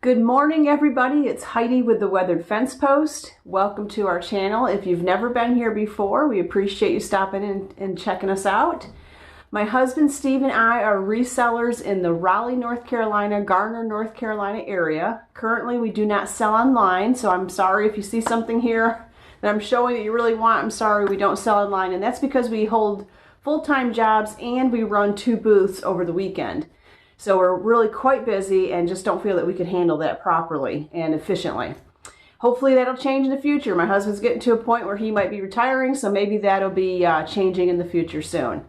Good morning, everybody. It's Heidi with the Weathered Fence Post. Welcome to our channel. If you've never been here before, we appreciate you stopping in and checking us out. My husband Steve and I are resellers in the Raleigh, North Carolina, Garner, North Carolina area. Currently, we do not sell online, so I'm sorry if you see something here that I'm showing that you really want. I'm sorry we don't sell online, and that's because we hold full-time jobs and we run 2 booths over the weekend. So we're really quite busy and just don't feel that we could handle that properly and efficiently. Hopefully that'll change in the future. My husband's getting to a point where he might be retiring, so maybe that'll be changing in the future soon.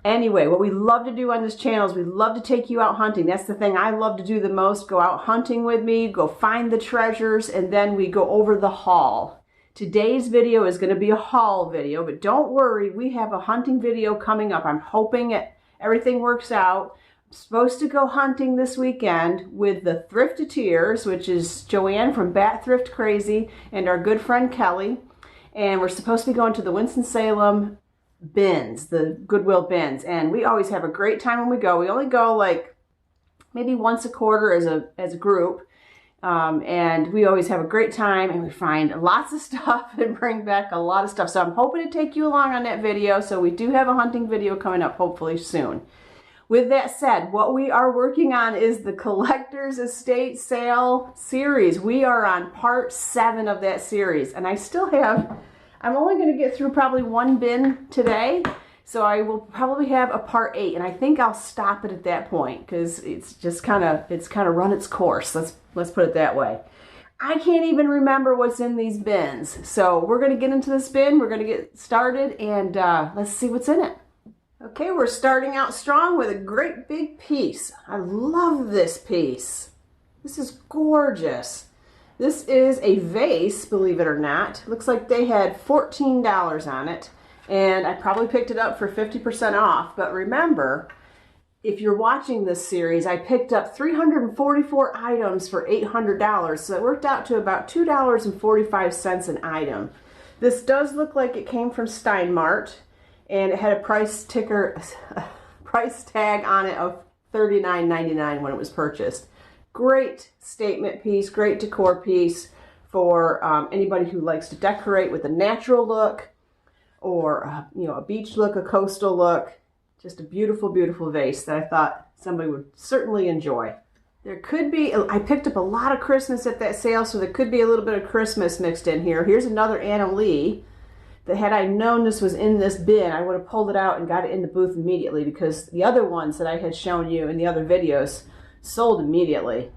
Anyway, what we love to do on this channel is we love to take you out hunting. That's the thing I love to do the most. Go out hunting with me, go find the treasures, and then we go over the haul. Today's video is going to be a haul video, but don't worry, we have a hunting video coming up. I'm hoping everything works out. I'm supposed to go hunting this weekend with the Thrifteteers, which is Joanne from Bat Thrift Crazy and our good friend Kelly. And we're supposed to be going to the Winston-Salem bins, the Goodwill bins. And we always have a great time when we go. We only go like maybe once a quarter as a group. And we always have a great time and we find lots of stuff and bring back a lot of stuff. So I'm hoping to take you along on that video. So we do have a hunting video coming up hopefully soon. With that said, what we are working on is the Collector's Estate Sale series. We are on part 7 of that series, and I'm only going to get through probably 1 bin today, so I will probably have a part 8, and I think I'll stop it at that point because it's kind of run its course. Let's put it that way. I can't even remember what's in these bins, so we're going to get into this bin. We're going to get started, and let's see what's in it. Okay, we're starting out strong with a great big piece. I love this piece. This is gorgeous. This is a vase, believe it or not. Looks like they had $14 on it, and I probably picked it up for 50% off. But remember, if you're watching this series, I picked up 344 items for $800, so it worked out to about $2.45 an item. This does look like it came from Stein Mart. And it had a price tag on it of $39.99 when it was purchased. Great statement piece, great decor piece for anybody who likes to decorate with a natural look or a beach look, a coastal look. Just a beautiful, beautiful vase that I thought somebody would certainly enjoy. There could be, I picked up a lot of Christmas at that sale, so there could be a little bit of Christmas mixed in here. Here's another Anna Lee. That had I known this was in this bin, I would have pulled it out and got it in the booth immediately because the other ones that I had shown you in the other videos sold immediately.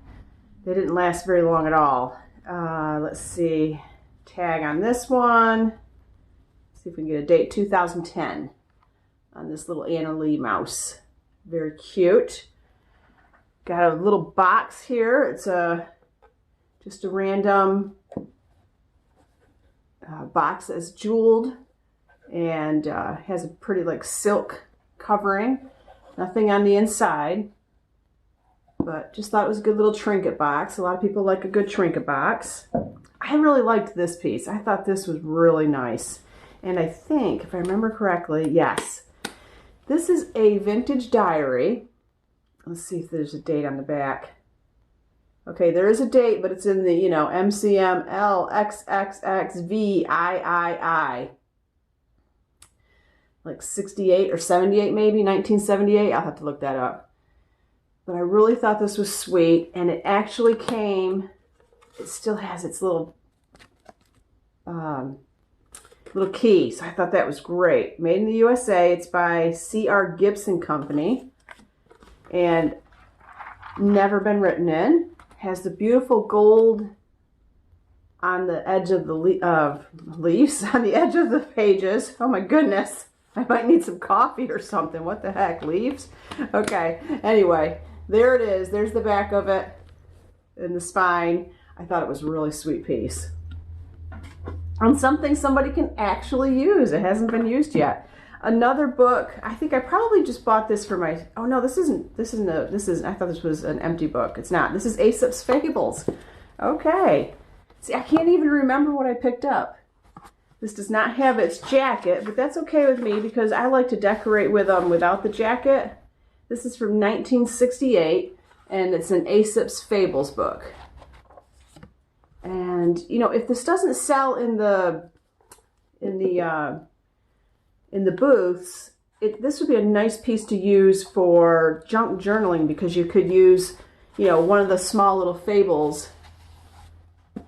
They didn't last very long at all. Let's see, tag on this one. See if we can get a date, 2010 on this little Anna Lee mouse. Very cute. Got a little box here. It's just a random box that's jeweled and has a pretty like silk covering. Nothing on the inside, but just thought it was a good little trinket box. A lot of people like a good trinket box. I really liked this piece. I thought this was really nice. And I think, if I remember correctly, yes, this is a vintage diary. Let's see if there's a date on the back. Okay, there is a date, but it's in the, MCM LXXXVIII. Like 68 or 78 maybe, 1978. I'll have to look that up. But I really thought this was sweet, and it actually came, it still has its little key, so I thought that was great. Made in the USA. It's by C.R. Gibson Company, and never been written in. Has the beautiful gold on the edge of the leaves, on the edge of the pages. Oh my goodness, I might need some coffee or something. What the heck, leaves? Okay, anyway, there it is. There's the back of it and the spine. I thought it was a really sweet piece. On something somebody can actually use. It hasn't been used yet. Another book, I think I probably just bought this for my, oh no, this isn't, I thought this was an empty book. It's not. This is Aesop's Fables. Okay. See, I can't even remember what I picked up. This does not have its jacket, but that's okay with me because I like to decorate with them without the jacket. This is from 1968, and it's an Aesop's Fables book. And you know, if this doesn't sell in the booths, this would be a nice piece to use for junk journaling, because you could use, you know, one of the small little fables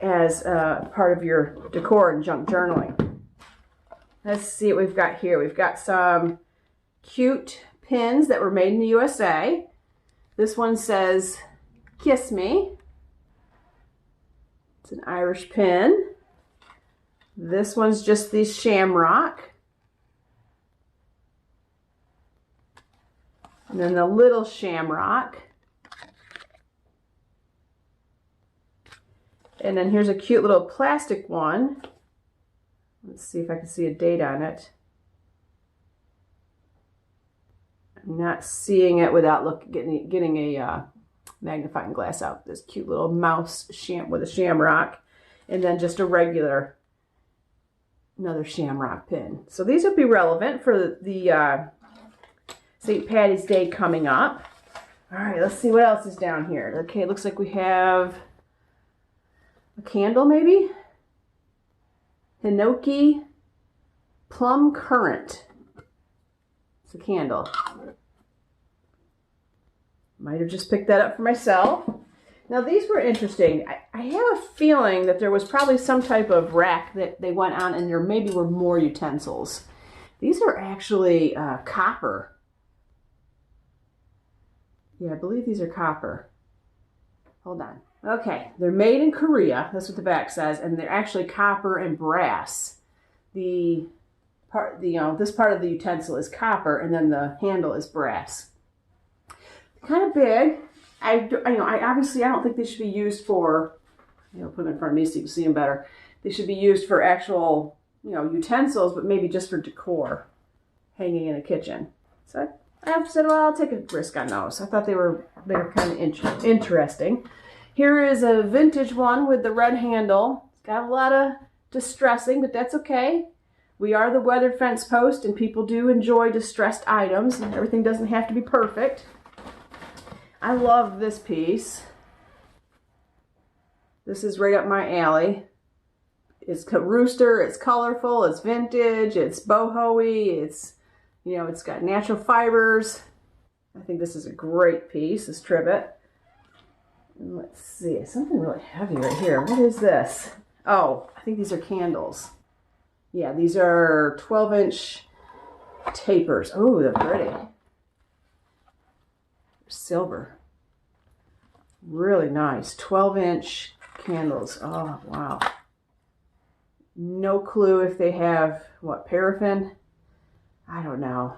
as part of your decor and junk journaling. Let's see what we've got here. We've got some cute pins that were made in the USA. This one says, "Kiss Me." It's an Irish pin. This one's just the shamrock. And then the little shamrock. And then here's a cute little plastic one. Let's see if I can see a date on it. I'm not seeing it without getting a magnifying glass out. This cute little mouse with a shamrock. And then just a regular, another shamrock pin. So these would be relevant for the St. Patty's Day coming up. All right, let's see what else is down here. Okay, it looks like we have a candle, maybe? Hinoki Plum Currant. It's a candle. Might have just picked that up for myself. Now these were interesting. I have a feeling that there was probably some type of rack that they went on, and there maybe were more utensils. These are actually copper. Yeah, I believe these are copper. Hold on. Okay, they're made in Korea. That's what the back says, and they're actually copper and brass. This part of the utensil is copper, and then the handle is brass. Kind of big. I obviously don't think they should be used for, put them in front of me so you can see them better. They should be used for actual, utensils, but maybe just for decor, hanging in a kitchen. So I said, well, I'll take a risk on those. I thought they were kind of interesting. Here is a vintage one with the red handle. It's got a lot of distressing, but that's okay. We are the weathered fence post, and people do enjoy distressed items, and everything doesn't have to be perfect. I love this piece. This is right up my alley. It's a rooster, it's colorful, it's vintage, it's boho-y, it's got natural fibers. I think this is a great piece, this trivet. And let's see, something really heavy right here. What is this? Oh, I think these are candles. Yeah, these are 12-inch tapers. Oh, they're pretty. Silver. Really nice. 12-inch candles. Oh, wow. No clue if they have, paraffin? I don't know.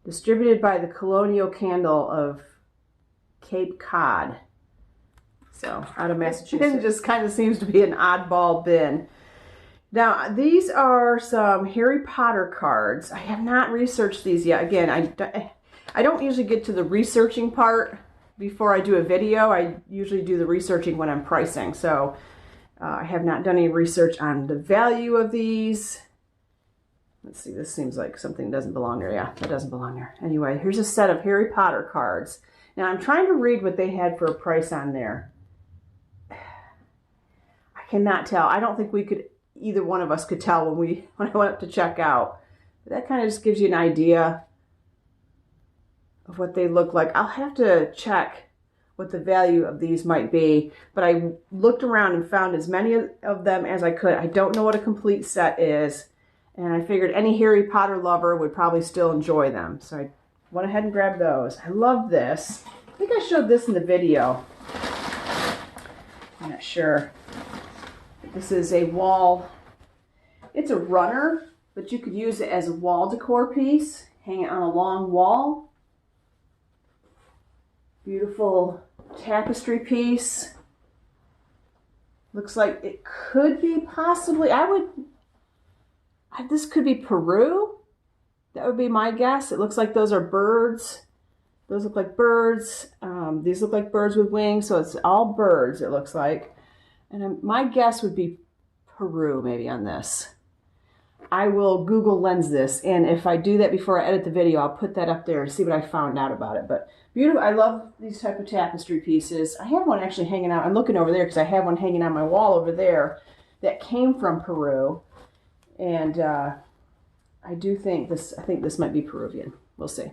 Distributed by the Colonial Candle of Cape Cod. So, out of Massachusetts. It just kind of seems to be an oddball bin. Now, these are some Harry Potter cards. I have not researched these yet. Again, I don't usually get to the researching part before I do a video. I usually do the researching when I'm pricing. So I have not done any research on the value of these. Let's see, this seems like something doesn't belong there. Yeah, that doesn't belong there. Anyway, here's a set of Harry Potter cards. Now I'm trying to read what they had for a price on there. I cannot tell. I don't think either one of us could tell when I went up to check out. But that kind of just gives you an idea of what they look like. I'll have to check what the value of these might be, but I looked around and found as many of them as I could. I don't know what a complete set is, and I figured any Harry Potter lover would probably still enjoy them. So I went ahead and grabbed those. I love this. I think I showed this in the video. I'm not sure. This is a wall. It's a runner, but you could use it as a wall decor piece. Hang it on a long wall. Beautiful tapestry piece. Looks like it could be possibly, this could be Peru. That would be my guess. It looks like those are birds. Those look like birds. These look like birds with wings, so it's all birds, it looks like. And my guess would be Peru maybe on this. I will Google Lens this, and if I do that before I edit the video, I'll put that up there and see what I found out about it. But Beautiful. I love these type of tapestry pieces. I have one actually hanging out. I'm looking over there because I have one hanging on my wall over there that came from Peru. And I do think this, I think this might be Peruvian. We'll see.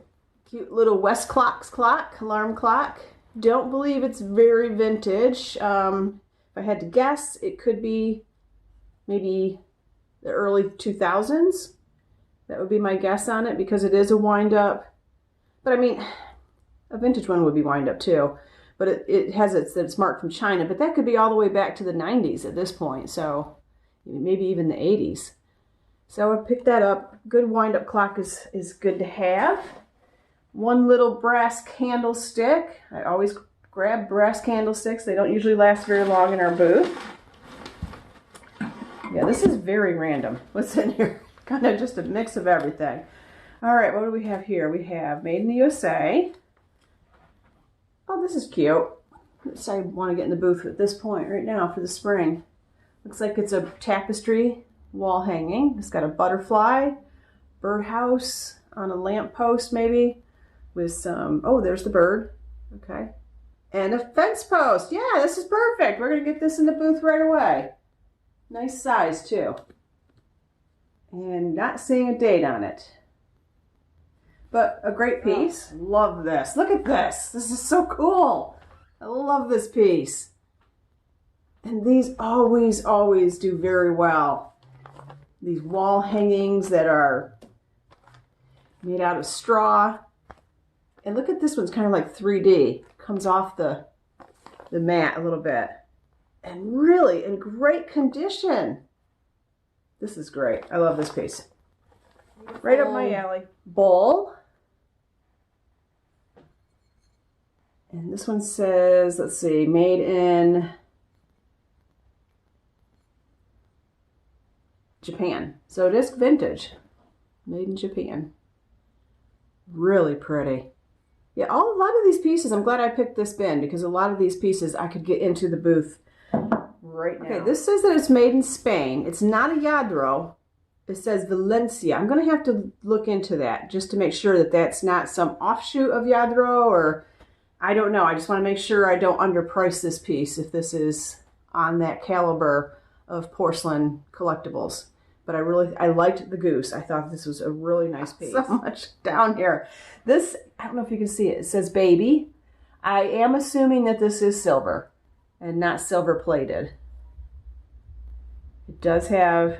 Cute little Westclox clock, alarm clock. Don't believe it's very vintage. If I had to guess, it could be maybe the early 2000s. That would be my guess on it because it is a wind up. But I mean, a vintage one would be wind up too. But it has it's marked from China, but that could be all the way back to the 90s at this point. So maybe even the 80s. So I picked that up. Good wind up clock is good to have. One little brass candlestick. I always grab brass candlesticks. They don't usually last very long in our booth. Yeah, this is very random. What's in here? Kind of just a mix of everything. All right, what do we have here? We have Made in the USA. Oh, this is cute. I want to get in the booth at this point right now for the spring. Looks like it's a tapestry wall hanging. It's got a butterfly, birdhouse on a lamppost maybe with some, oh, there's the bird. Okay. And a fence post. Yeah, this is perfect. We're going to get this in the booth right away. Nice size too. And not seeing a date on it. But a great piece. Love this. Look at this. This is so cool. I love this piece. And these always, always do very well. These wall hangings that are made out of straw. And look at this one's kind of like 3D. Comes off the mat a little bit. And really in great condition. This is great. I love this piece. Right up my alley. Bowl. And this one says, let's see, made in Japan. So it is vintage. Made in Japan. Really pretty. Yeah, a lot of these pieces, I'm glad I picked this bin because a lot of these pieces I could get into the booth right now. Okay, this says that it's made in Spain. It's not a Lladró. It says Valencia. I'm going to have to look into that just to make sure that that's not some offshoot of Lladró or I don't know. I just want to make sure I don't underprice this piece if this is on that caliber of porcelain collectibles. But I liked the goose. I thought this was a really nice piece. So much down here. This, I don't know if you can see it. It says baby. I am assuming that this is silver and not silver plated. It does have,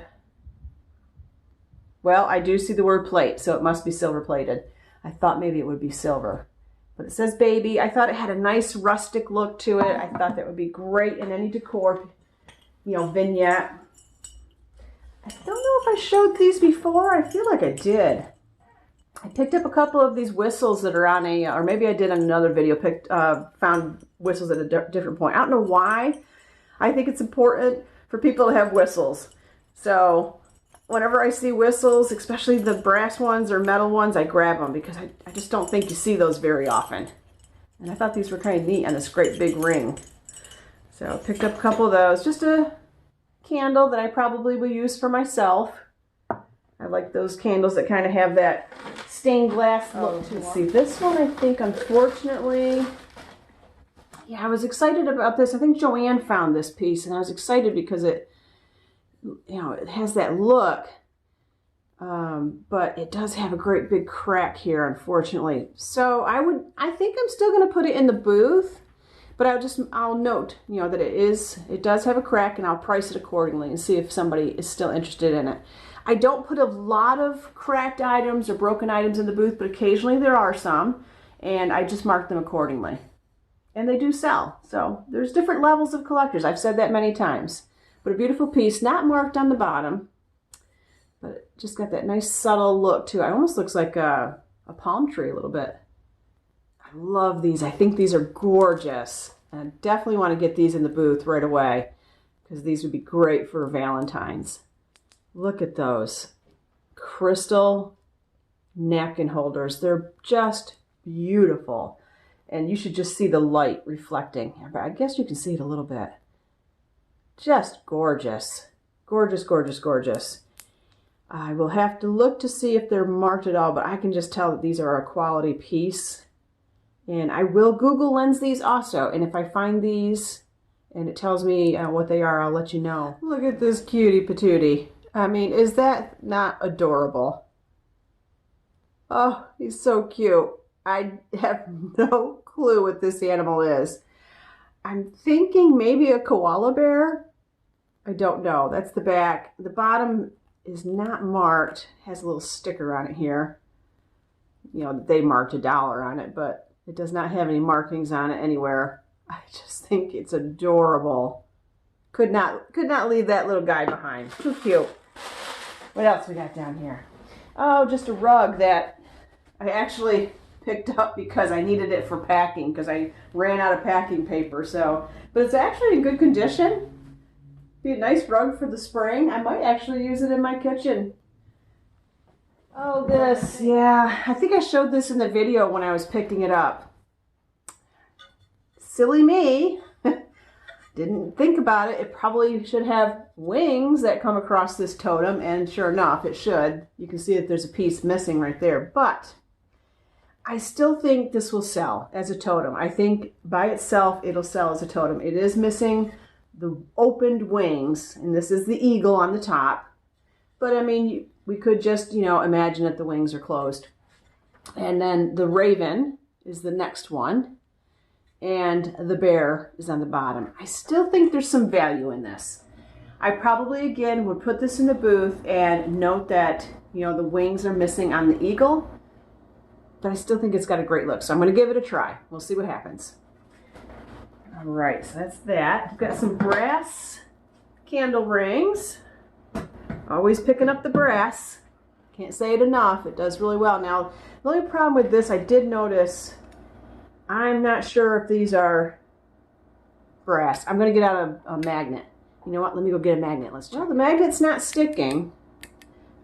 well, I do see the word plate, so it must be silver plated. I thought maybe it would be silver. But it says baby. I thought it had a nice rustic look to it. I thought that would be great in any decor, you know, vignette. I don't know if I showed these before. I feel like I did. I picked up a couple of these whistles that are on a, or maybe I did on another video, found whistles at a different point. I don't know why. I think it's important for people to have whistles. So whenever I see whistles, especially the brass ones or metal ones, I grab them because I just don't think you see those very often. And I thought these were kind of neat on this great big ring. So I picked up a couple of those. Just a candle that I probably will use for myself. I like those candles that kind of have that stained glass look to them. See, this one I think, unfortunately, yeah, I was excited about this. I think Joanne found this piece, and I was excited because it, you know, it has that look, but it does have a great big crack here, unfortunately. So I think I'm still going to put it in the booth, but I'll note, you know, that it does have a crack, and I'll price it accordingly and see if somebody is still interested in it. I don't put a lot of cracked items or broken items in the booth, but occasionally there are some, and I just mark them accordingly. And they do sell. So there's different levels of collectors. I've said that many times. But a beautiful piece, not marked on the bottom, but it just got that nice subtle look to it. It almost looks like a palm tree a little bit. I love these. I think these are gorgeous. And I definitely want to get these in the booth right away because these would be great for Valentine's. Look at those crystal napkin holders. They're just beautiful. And you should just see the light reflecting. But I guess you can see it a little bit. Just gorgeous. Gorgeous, gorgeous, gorgeous. I will have to look to see if they're marked at all, but I can just tell that these are a quality piece. And I will Google lens these also. And if I find these and it tells me what they are, I'll let you know. Look at this cutie patootie. I mean, is that not adorable? Oh, he's so cute. I have no clue what this animal is. I'm thinking maybe a koala bear. I don't know. That's the back. The bottom is not marked. Has a little sticker on it here. You know, they marked $1 on it, but it does not have any markings on it anywhere. I just think it's adorable. Could not leave that little guy behind. Too cute. What else we got down here? Oh, just a rug that I actually picked up because I needed it for packing because I ran out of packing paper. But it's actually in good condition. Be a nice rug for the spring. I might actually use it in my kitchen. Oh, this, yeah. I think I showed this in the video when I was picking it up. Silly me. Didn't think about it. It probably should have wings that come across this totem, and sure enough, it should. You can see that there's a piece missing right there, but I still think this will sell as a totem. I think by itself, it'll sell as a totem. It is missing the opened wings, and this is the eagle on the top, but I mean, we could just, you know, imagine that the wings are closed. And then the raven is the next one. And the bear is on the bottom. I still think there's some value in this. I probably, again, would put this in the booth and note that, you know, the wings are missing on the eagle. But I still think it's got a great look. So I'm going to give it a try. We'll see what happens. All right, so that's that. I've got some brass candle rings. Always picking up the brass. Can't say it enough. It does really well. Now, the only problem with this, I did notice, I'm not sure if these are brass. I'm going to get out a magnet. You know what? Let me go get a magnet. Let's check. Well, the magnet's not sticking.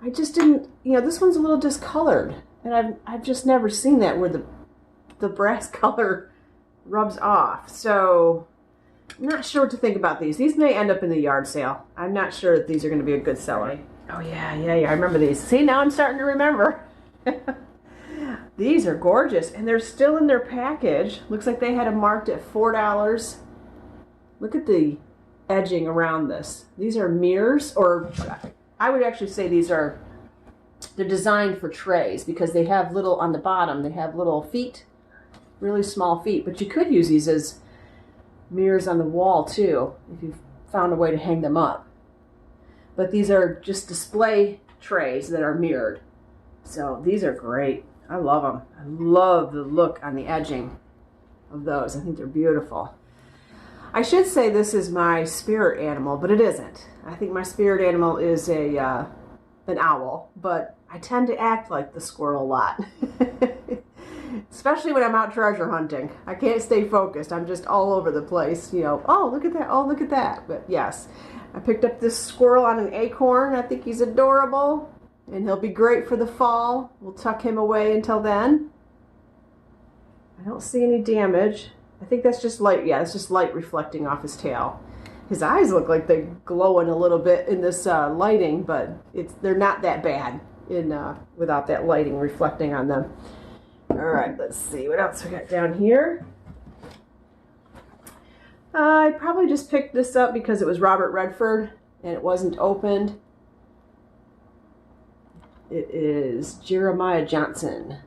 I just didn't, you know, this one's a little discolored. And I've just never seen that where the brass color rubs off. So I'm not sure what to think about these. These may end up in the yard sale. I'm not sure that these are going to be a good seller. Oh, yeah. I remember these. See, now I'm starting to remember. These are gorgeous, and they're still in their package. Looks like they had them marked at $4. Look at the edging around this. These are mirrors, or I would actually say they're designed for trays because they have little on the bottom. They have little feet, really small feet, but you could use these as mirrors on the wall too if you found a way to hang them up. But these are just display trays that are mirrored. So these are great. I love them. I love the look on the edging of those. I think they're beautiful. I should say this is my spirit animal, but it isn't. I think my spirit animal is an owl, but I tend to act like the squirrel a lot. Especially when I'm out treasure hunting. I can't stay focused. I'm just all over the place. You know, oh, look at that. Oh, look at that. But yes, I picked up this squirrel on an acorn. I think he's adorable. And he'll be great for the fall. We'll tuck him away until then. I don't see any damage. I think that's just light. Yeah, it's just light reflecting off his tail. His eyes look like they're glowing a little bit in this lighting, but they're not that bad without that lighting reflecting on them. All right, let's see what else we got down here. I probably just picked this up because it was Robert Redford and it wasn't opened. It is Jeremiah Johnson.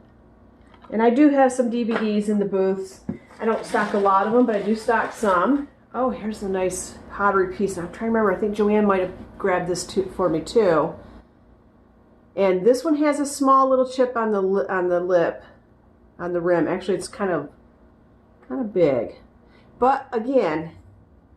And I do have some DVDs in the booths. I don't stock a lot of them, but I do stock some. Oh, here's a nice pottery piece. I'm trying to remember. I think Joanne might have grabbed this for me too. And this one has a small little chip on the lip, on the rim. Actually, it's kind of big. But again,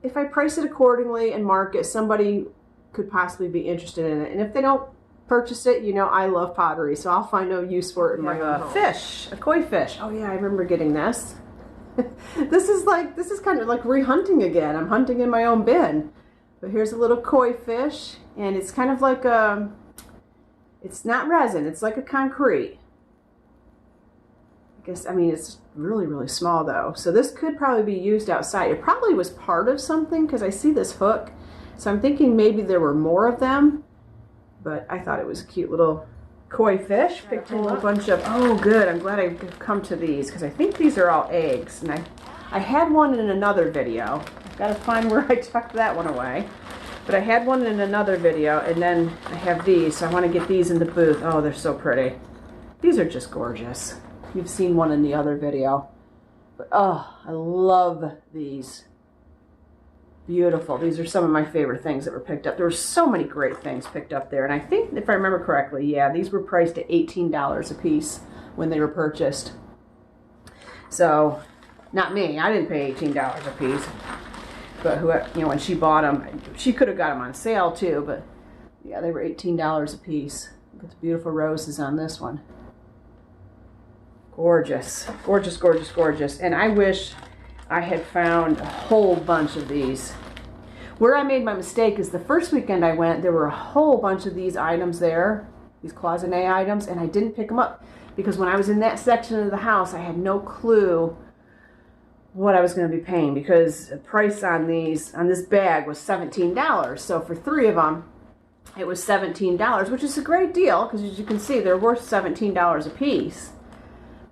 if I price it accordingly and mark it, somebody could possibly be interested in it. And if they don't purchase it, you know I love pottery, so I'll find no use for it in my home. Fish, a koi fish. Oh yeah, I remember getting this. This is kind of like re-hunting again. I'm hunting in my own bin. But here's a little koi fish, and it's kind of like it's not resin, it's like a concrete. I mean, it's really, really small though. So this could probably be used outside. It probably was part of something because I see this hook. So I'm thinking maybe there were more of them. But I thought it was a cute little koi fish. Picked a whole bunch of, oh good, I'm glad I've come to these because I think these are all eggs. And I had one in another video. I've got to find where I tucked that one away. But I had one in another video, and then I have these, so I want to get these in the booth. Oh, they're so pretty. These are just gorgeous. You've seen one in the other video. But oh, I love these. Beautiful. These are some of my favorite things that were picked up. There were so many great things picked up there. And I think, if I remember correctly, yeah, these were priced at $18 a piece when they were purchased. So, not me. I didn't pay $18 a piece. But whoever, you know, when she bought them, she could have got them on sale too. But yeah, they were $18 a piece. Look at the beautiful roses on this one. Gorgeous, gorgeous, gorgeous, gorgeous. And I wish I had found a whole bunch of these. Where I made my mistake is the first weekend I went, there were a whole bunch of these items there, these cloisonne items, and I didn't pick them up because when I was in that section of the house, I had no clue what I was going to be paying because the price on this bag was $17. So for 3 of them, it was $17, which is a great deal because as you can see, they're worth $17 a piece.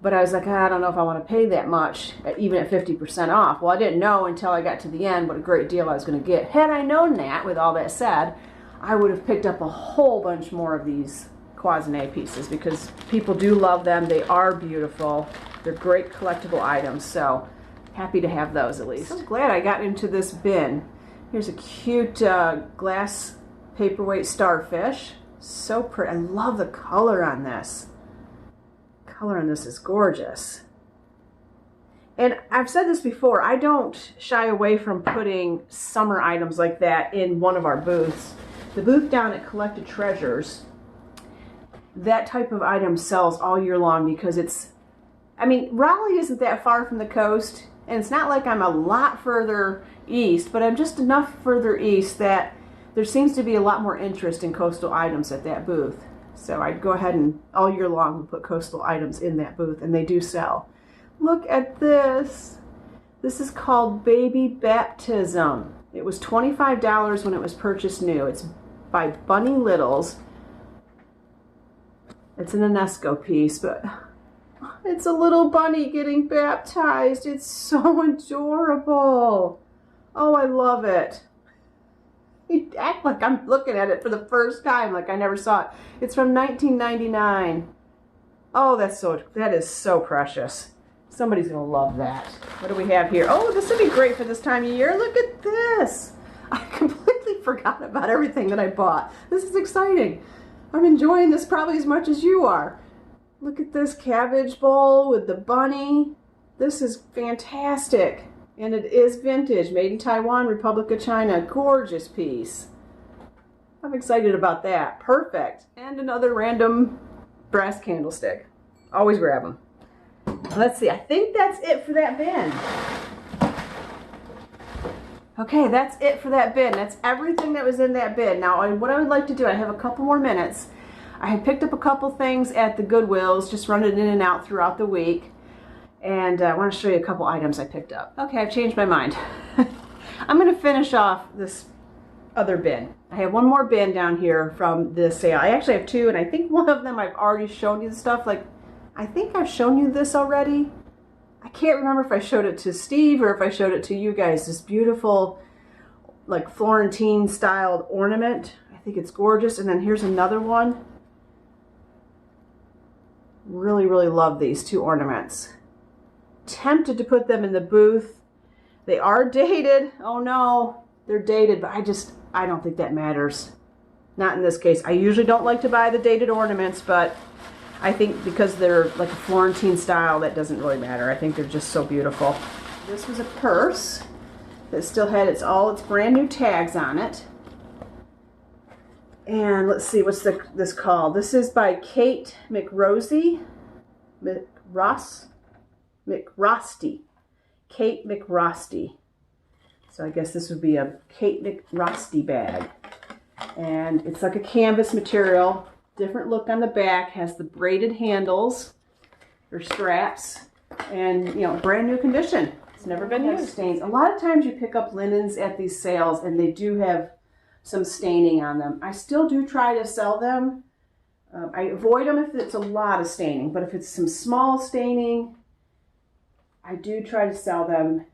But I was like, I don't know if I want to pay that much, even at 50% off. Well, I didn't know until I got to the end what a great deal I was going to get. Had I known that, with all that said, I would have picked up a whole bunch more of these cloisonne pieces because people do love them. They are beautiful. They're great collectible items. So happy to have those at least. So glad I got into this bin. Here's a cute glass paperweight starfish. So pretty. I love the color on this. Color on this is gorgeous. And I've said this before, I don't shy away from putting summer items like that in one of our booths. The booth down at Collected Treasures, that type of item sells all year long because it's, I mean, Raleigh isn't that far from the coast, and it's not like I'm a lot further east, but I'm just enough further east that there seems to be a lot more interest in coastal items at that booth. So I'd go ahead and all year long put coastal items in that booth, and they do sell. Look at this. This is called Baby Baptism. It was $25 when it was purchased new. It's by Bunny Littles. It's an UNESCO piece, but it's a little bunny getting baptized. It's so adorable. Oh, I love it. You act like I'm looking at it for the first time, like I never saw it. It's from 1999. Oh, that is so precious. Somebody's gonna love that. What do we have here? Oh, this would be great for this time of year. Look at this. I completely forgot about everything that I bought. This is exciting. I'm enjoying this probably as much as you are. Look at this cabbage bowl with the bunny. This is fantastic. And it is vintage, made in Taiwan, Republic of China. Gorgeous piece. I'm excited about that. Perfect. And another random brass candlestick. Always grab them. Let's see, I think that's it for that bin. Okay, that's it for that bin. That's everything that was in that bin. Now, what I would like to do, I have a couple more minutes. I had picked up a couple things at the Goodwills, just running in and out throughout the week. And I want to show you a couple items I picked up. Okay, I've changed my mind. I'm going to finish off this other bin. I have one more bin down here from the sale. I actually have 2, and I think one of them I've already shown you the stuff. Like, I think I've shown you this already. I can't remember if I showed it to Steve or if I showed it to you guys. This beautiful, like, Florentine-styled ornament. I think it's gorgeous. And then here's another one. Really, really love these 2 ornaments. Tempted to put them in the booth. They are dated. Oh no, they're dated, but I don't think that matters. Not in this case. I usually don't like to buy the dated ornaments, but I think because they're like a Florentine style, that doesn't really matter. I think they're just so beautiful. This was a purse that still had its brand new tags on it. And let's see, what's this called? This is by Kate McRosty. Kate McRosty. So I guess this would be a Kate McRosty bag. And it's like a canvas material. Different look on the back. Has the braided handles or straps. And, you know, brand new condition. It's never been used. Stains. A lot of times you pick up linens at these sales and they do have some staining on them. I still do try to sell them I avoid them if it's a lot of staining, but if it's some small staining, I do try to sell them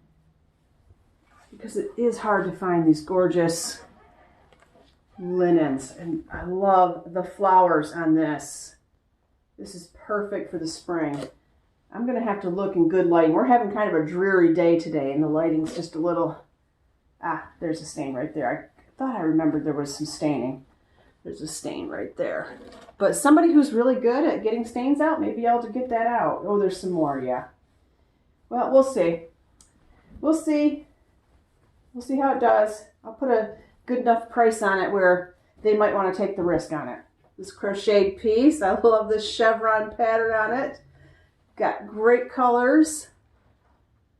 because it is hard to find these gorgeous linens. And I love the flowers on this. This is perfect for the spring. I'm going to have to look in good lighting. We're having kind of a dreary day today, and the lighting's just a little... there's a stain right there. I thought I remembered there was some staining. There's a stain right there. But somebody who's really good at getting stains out may be able to get that out. Oh, there's some more, yeah. Well, we'll see. We'll see. We'll see how it does. I'll put a good enough price on it where they might want to take the risk on it. This crocheted piece, I love this chevron pattern on it. Got great colors.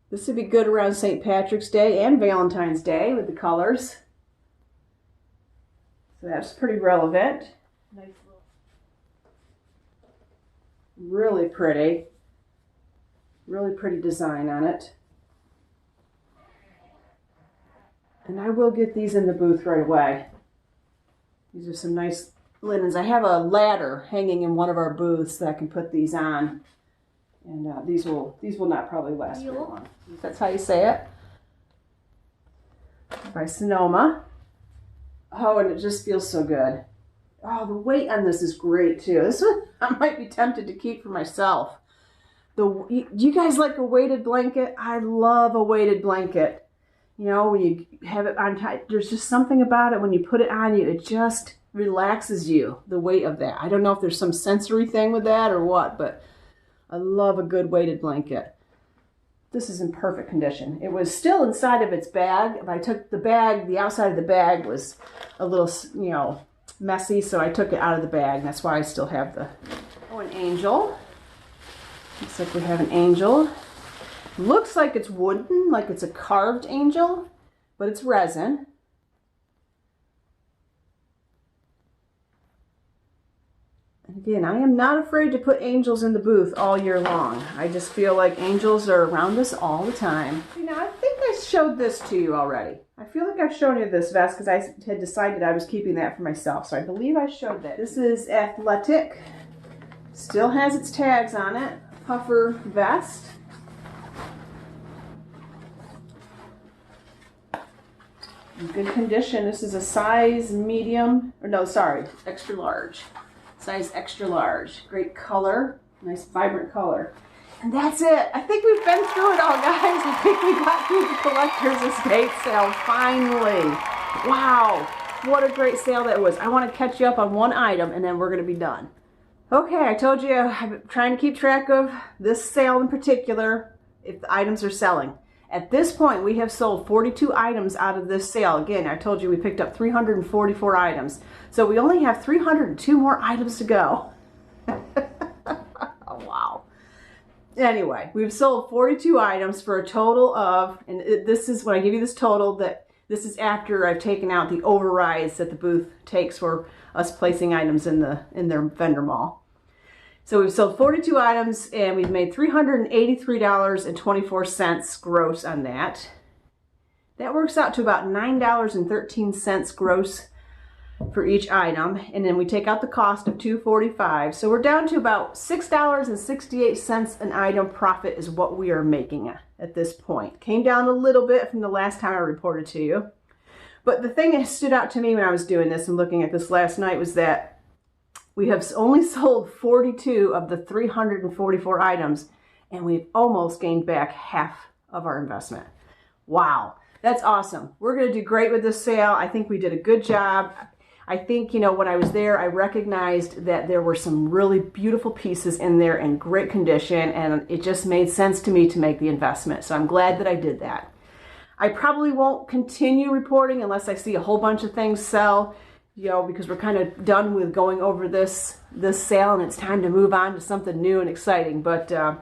This would be good around St. Patrick's Day and Valentine's Day with the colors. So that's pretty relevant. Nice little, really pretty design on it. And I will get these in the booth right away. These are some nice linens. I have a ladder hanging in one of our booths that I can put these on. And these will not probably last very long. That's how you say it. By Sonoma. Oh, and it just feels so good. Oh, the weight on this is great too. This one I might be tempted to keep for myself. Do you guys like a weighted blanket? I love a weighted blanket. You know, when you have it on tight, there's just something about it when you put it on you, it just relaxes you, the weight of that. I don't know if there's some sensory thing with that or what, but I love a good weighted blanket. This is in perfect condition. It was still inside of its bag. If I took the bag, the outside of the bag was a little, you know, messy, so I took it out of the bag. That's why I still have the... Oh, an angel. Looks like we have an angel. Looks like it's wooden, like it's a carved angel, but it's resin. And again, I am not afraid to put angels in the booth all year long. I just feel like angels are around us all the time. You know, I think I showed this to you already. I feel like I've shown you this vest because I had decided I was keeping that for myself. So I believe I showed that. This is athletic. Still has its tags on it. Puffer vest. In good condition. This is a size medium, or no, sorry, extra large. Size extra large. Great color, nice vibrant color. And that's it. I think we've been through it all, guys. I think we got through the collector's estate sale finally. Wow, what a great sale that was. I want to catch you up on one item and then we're going to be done. Okay, I told you I'm trying to keep track of this sale in particular, if the items are selling. At this point, we have sold 42 items out of this sale. Again, I told you we picked up 344 items. So we only have 302 more items to go. Oh, wow. Anyway, we've sold 42 items for a total of, and this is, when I give you this total, that this is after I've taken out the overrides that the booth takes for us placing items in their vendor mall. So we've sold 42 items and we've made $383.24 gross on that. That works out to about $9.13 gross for each item. And then we take out the cost of $245. So we're down to about $6.68 an item profit is what we are making at this point. Came down a little bit from the last time I reported to you. But the thing that stood out to me when I was doing this and looking at this last night was that we have only sold 42 of the 344 items, and we've almost gained back half of our investment. Wow, that's awesome. We're going to do great with this sale. I think we did a good job. I think, you know, when I was there, I recognized that there were some really beautiful pieces in there in great condition, and it just made sense to me to make the investment. So I'm glad that I did that. I probably won't continue reporting unless I see a whole bunch of things sell. You know, because we're kind of done with going over this sale and it's time to move on to something new and exciting. But I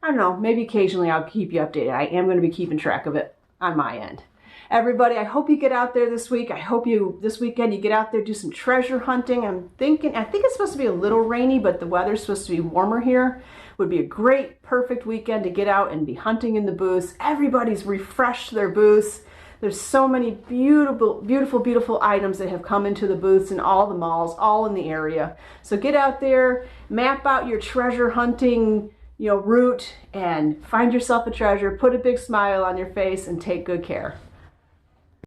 don't know, maybe occasionally I'll keep you updated. I am going to be keeping track of it on my end. Everybody, I hope you get out there this week. I hope this weekend you get out there, do some treasure hunting. I think it's supposed to be a little rainy, but the weather's supposed to be warmer here. Would be a great, perfect weekend to get out and be hunting in the booths. Everybody's refreshed their booths. There's so many beautiful, beautiful, beautiful items that have come into the booths in all the malls, all in the area. So get out there, map out your treasure hunting, route, and find yourself a treasure, put a big smile on your face, and take good care.